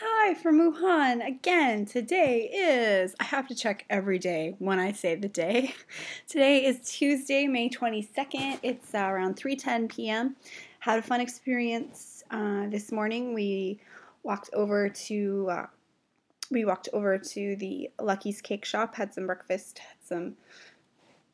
Hi from Wuhan again. Today is, I have to check every day when I say the day. Today is Tuesday, May 22nd. It's around 3:10 p.m. Had a fun experience this morning. Walked over to the Lucky's Cake Shop, had some breakfast, had some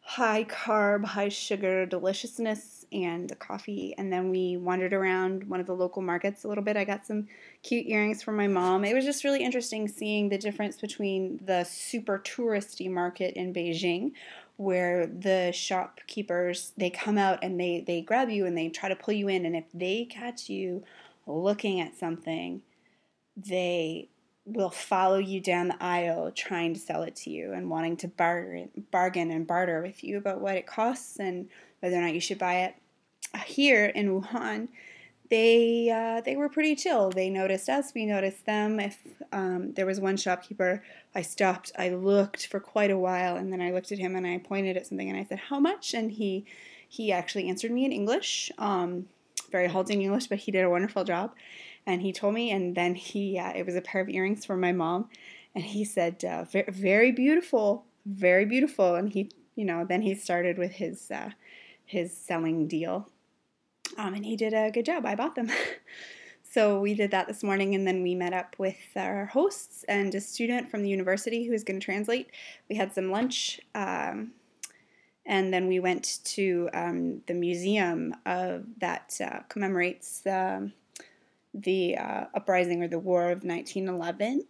high carb, high sugar deliciousness and a coffee, and then we wandered around one of the local markets a little bit. I got some cute earrings from my mom. It was just really interesting seeing the difference between the super touristy market in Beijing, where the shopkeepers, they come out and they grab you and they try to pull you in, and if they catch you looking at something, they will follow you down the aisle trying to sell it to you and wanting to bargain and barter with you about what it costs and whether or not you should buy it. Here in Wuhan, they were pretty chill. They noticed us, we noticed them. If there was one shopkeeper, I stopped, I looked for quite a while, and then I looked at him and I pointed at something and I said, "How much?" And he actually answered me in English, very halting English, but he did a wonderful job. And he told me, and then it was a pair of earrings for my mom, and he said, very beautiful, very beautiful. And then he started with his selling deal, and he did a good job. I bought them. So we did that this morning, and then we met up with our hosts and a student from the university who was going to translate. We had some lunch, and then we went to the museum that commemorates the uprising or the War of 1911,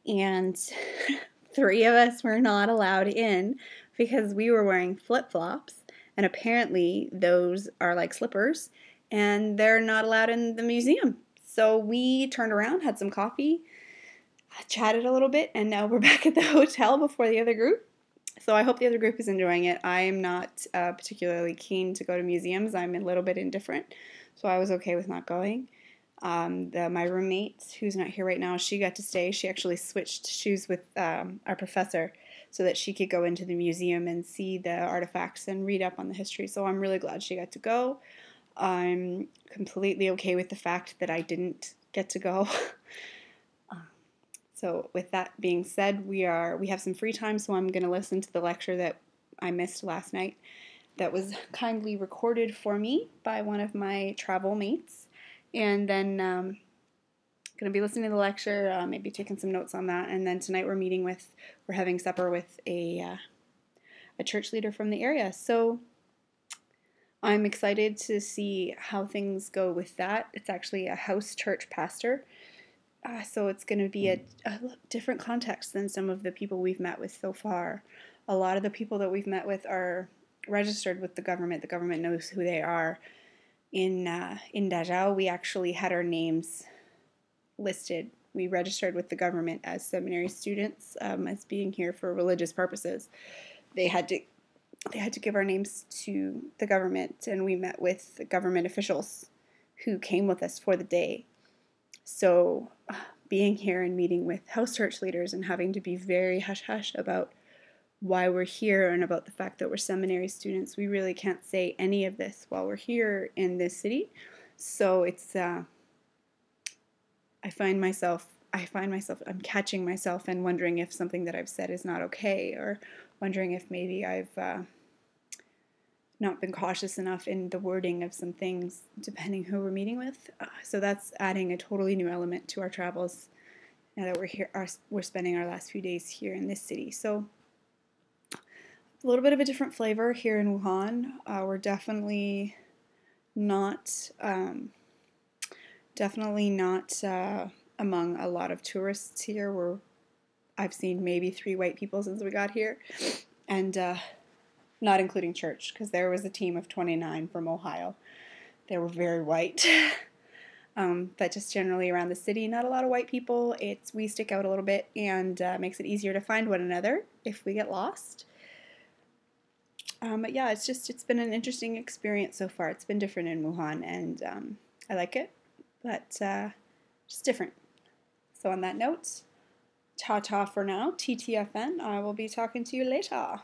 and three of us were not allowed in because we were wearing flip-flops, and apparently those are like slippers, and they're not allowed in the museum. So we turned around, had some coffee, chatted a little bit, and now we're back at the hotel before the other group. So I hope the other group is enjoying it. I am not particularly keen to go to museums. I'm a little bit indifferent, so I was okay with not going. My roommate, who's not here right now, she got to stay. She actually switched shoes with our professor so that she could go into the museum and see the artifacts and read up on the history. So I'm really glad she got to go. I'm completely okay with the fact that I didn't get to go. So with that being said, we have some free time, so I'm going to listen to the lecture that I missed last night that was kindly recorded for me by one of my travel mates. And then going to be listening to the lecture, maybe taking some notes on that. And then tonight we're having supper with a church leader from the area. So I'm excited to see how things go with that. It's actually a house church pastor. So it's going to be a different context than some of the people we've met with so far. A lot of the people that we've met with are registered with the government. The government knows who they are. In Dazhao, we actually had our names listed. We registered with the government as seminary students, as being here for religious purposes. They had to give our names to the government, and we met with government officials who came with us for the day. So being here and meeting with house church leaders and having to be very hush-hush about why we're here and about the fact that we're seminary students, we really can't say any of this while we're here in this city. So it's I'm catching myself and wondering if something that I've said is not okay, or wondering if maybe I've not been cautious enough in the wording of some things, depending who we're meeting with. So that's adding a totally new element to our travels now that we're here. We're spending our last few days here in this city. So a little bit of a different flavor here in Wuhan. We're definitely not among a lot of tourists here. I've seen maybe 3 white people since we got here, and not including church, because there was a team of 29 from Ohio. They were very white. But just generally around the city, not a lot of white people. We stick out a little bit, and makes it easier to find one another if we get lost. But yeah, it's been an interesting experience so far. It's been different in Wuhan, and I like it, but just different. So on that note, ta-ta for now, TTFN. I will be talking to you later.